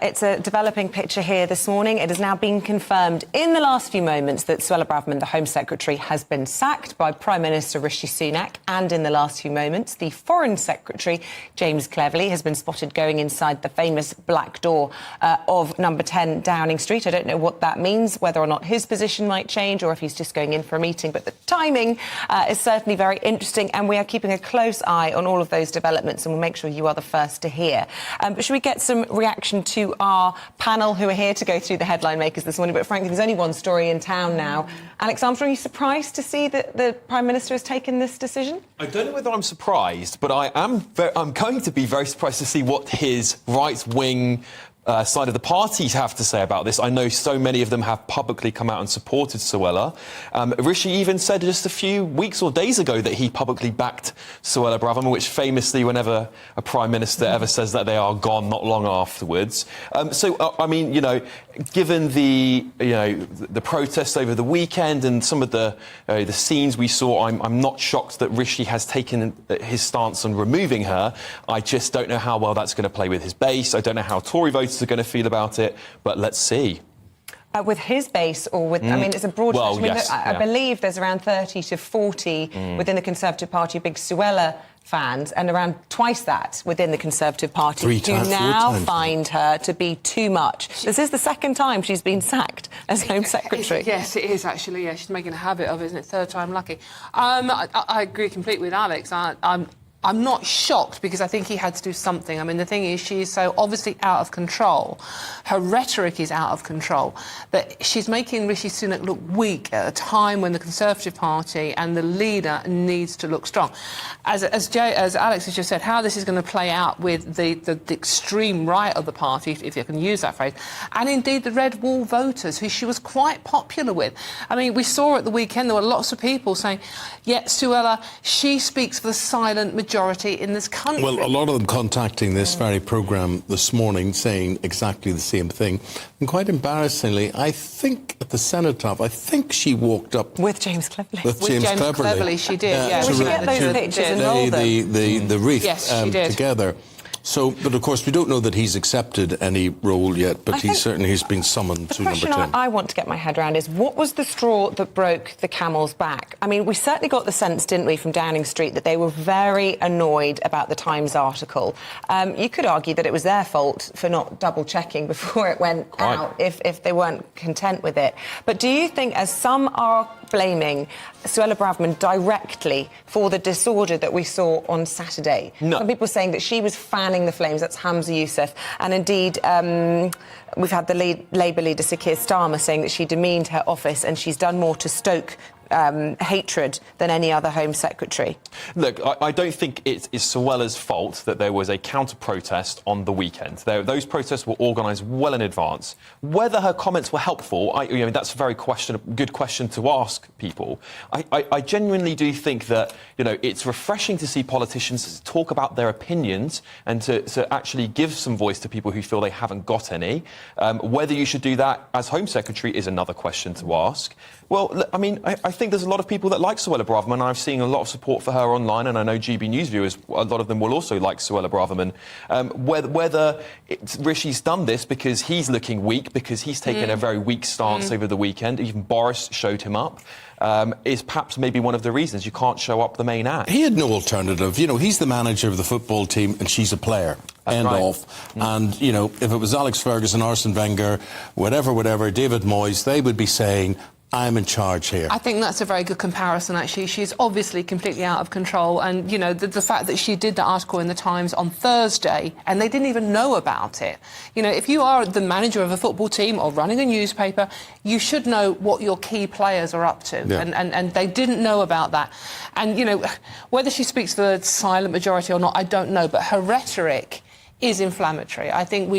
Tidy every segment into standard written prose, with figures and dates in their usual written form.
It's a developing picture here this morning. It has now been confirmed in the last few moments that Suella Braverman, the Home Secretary, has been sacked by Prime Minister Rishi Sunak. And in the last few moments, the Foreign Secretary, James Cleverly, has been spotted going inside the famous black door of number 10 Downing Street. I don't know what that means, whether or not his position might change or if he's just going in for a meeting. But the timing is certainly very interesting, and we are keeping a close eye on all of those developments, and we'll make sure you are the first to hear. But should we get some reaction to our panel who are here to go through the headline makers this morning? But frankly, there's only one story in town now. Alex Armstrong, are you surprised to see that the Prime Minister has taken this decision? I don't know whether I'm surprised, but I'm going to be very surprised to see what his right-wing side of the parties have to say about this. I know so many of them have publicly come out and supported Suella. Rishi even said just a few weeks or days ago that he publicly backed Suella Braverman, which famously, whenever a Prime Minister ever says that, they are gone not long afterwards. I mean, you know, given the protests over the weekend and some of the scenes we saw, I'm not shocked that Rishi has taken his stance on removing her. I just don't know how well that's going to play with his base. I don't know how Tory voters are going to feel about it, but let's see. With his base, or with, I mean, it's a broad... Well, yes, I believe there's around 30 to 40 within the Conservative Party, big Suella fans, and around twice that within the Conservative Party who now find her to be too much. This is the second time she's been sacked as Home Secretary. Yes, it is, actually. Yeah, she's making a habit of it, isn't it? Third time lucky. I agree completely with Alex. I'm not shocked, because I think he had to do something. I mean, the thing is, she's so obviously out of control. Her rhetoric is out of control. That she's making Rishi Sunak look weak at a time when the Conservative Party and the leader needs to look strong. As Alex has just said, how this is going to play out with the extreme right of the party, if you can use that phrase, and indeed the Red Wall voters, who she was quite popular with. I mean, we saw at the weekend there were lots of people saying, yeah, Suella, she speaks for the silent majority in this country. Well, a lot of them contacting this very programme this morning saying exactly the same thing. And quite embarrassingly, I think at the cenotaph, I think she walked up... With James Cleverly. With James Cleverly, she did, yeah. We should get those pictures and roll them. The wreath yes, together. So, but of course, we don't know that he's accepted any role yet, but he's been summoned to number 10. The question I want to get my head around is, what was the straw that broke the camel's back? I mean, we certainly got the sense, didn't we, from Downing Street, that they were very annoyed about the Times article. You could argue that it was their fault for not double-checking before it went out, if they weren't content with it. But do you think, as some are blaming Suella Braverman directly for the disorder that we saw on Saturday? No. Some people saying that she was fanning the flames. That's Hamza Youssef. And indeed, we've had the Labour leader, Sir Keir Starmer, saying that she demeaned her office and she's done more to stoke hatred than any other Home Secretary. Look, I don't think it is Suella's fault that there was a counter-protest on the weekend. Those protests were organised well in advance. Whether her comments were helpful, that's a very good question to ask people. I genuinely do think that, it's refreshing to see politicians talk about their opinions and to actually give some voice to people who feel they haven't got any. Whether you should do that as Home Secretary is another question to ask. Well, I mean, I think there's a lot of people that like Suella Braverman. I've seen a lot of support for her online, and I know GB News viewers, a lot of them will also like Suella Braverman. Whether Rishi's done this because he's looking weak, because he's taken a very weak stance over the weekend, even Boris showed him up, is perhaps maybe one of the reasons you can't show up the main act. He had no alternative. He's the manager of the football team and she's a player. End off. And, if it was Alex Ferguson, Arsene Wenger, whatever, David Moyes, they would be saying, I'm in charge here. I think that's a very good comparison, actually. She's obviously completely out of control. And, the fact that she did the article in the Times on Thursday and they didn't even know about it. If you are the manager of a football team or running a newspaper, you should know what your key players are up to. Yeah. And they didn't know about that. And, whether she speaks for the silent majority or not, I don't know. But her rhetoric is inflammatory. I think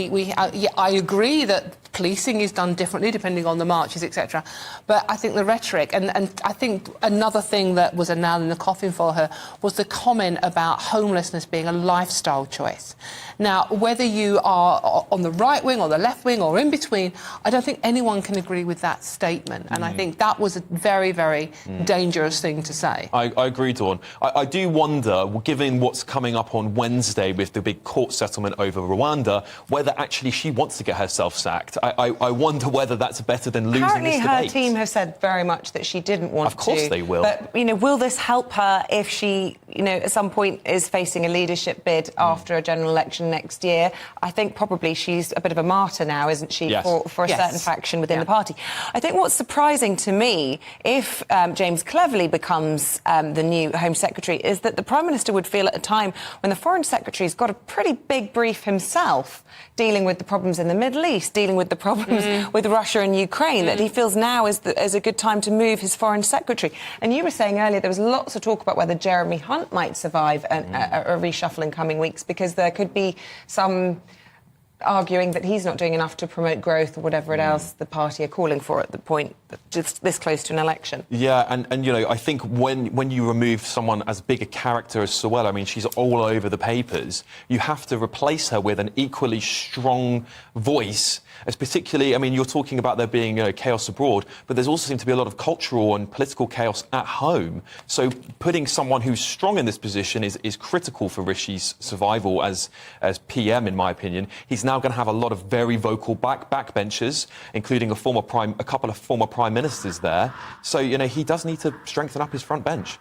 I agree that Policing is done differently depending on the marches, etc. But I think the rhetoric, and I think another thing that was a nail in the coffin for her was the comment about homelessness being a lifestyle choice. Now, whether you are on the right wing or the left wing or in between, I don't think anyone can agree with that statement. And I think that was a very, very dangerous thing to say. I agree, Dawn. I do wonder, given what's coming up on Wednesday with the big court settlement over Rwanda, whether actually she wants to get herself sacked. I wonder whether that's better than losing Apparently this her debate. team have said very much that she didn't want to. Of course they will. But, will this help her if she, at some point is facing a leadership bid after a general election next year? I think probably she's a bit of a martyr now, isn't she, Yes. for a certain faction within the party. I think what's surprising to me, if James Cleverly becomes the new Home Secretary, is that the Prime Minister would feel at a time when the Foreign Secretary's got a pretty big brief himself, dealing with the problems in the Middle East, dealing with the problems with Russia and Ukraine, that he feels now is a good time to move his Foreign Secretary. And you were saying earlier there was lots of talk about whether Jeremy Hunt might survive a reshuffle in coming weeks, because there could be some arguing that he's not doing enough to promote growth or whatever else the party are calling for at the point just this close to an election. Yeah, and I think when you remove someone as big a character as Suella, I mean, she's all over the papers, you have to replace her with an equally strong voice, as particularly, I mean, you're talking about there being chaos abroad, but there's also seemed to be a lot of cultural and political chaos at home. So putting someone who's strong in this position is critical for Rishi's survival as PM, in my opinion. He's now going to have a lot of very vocal backbenchers, including a couple of former prime ministers there. So, he does need to strengthen up his front bench.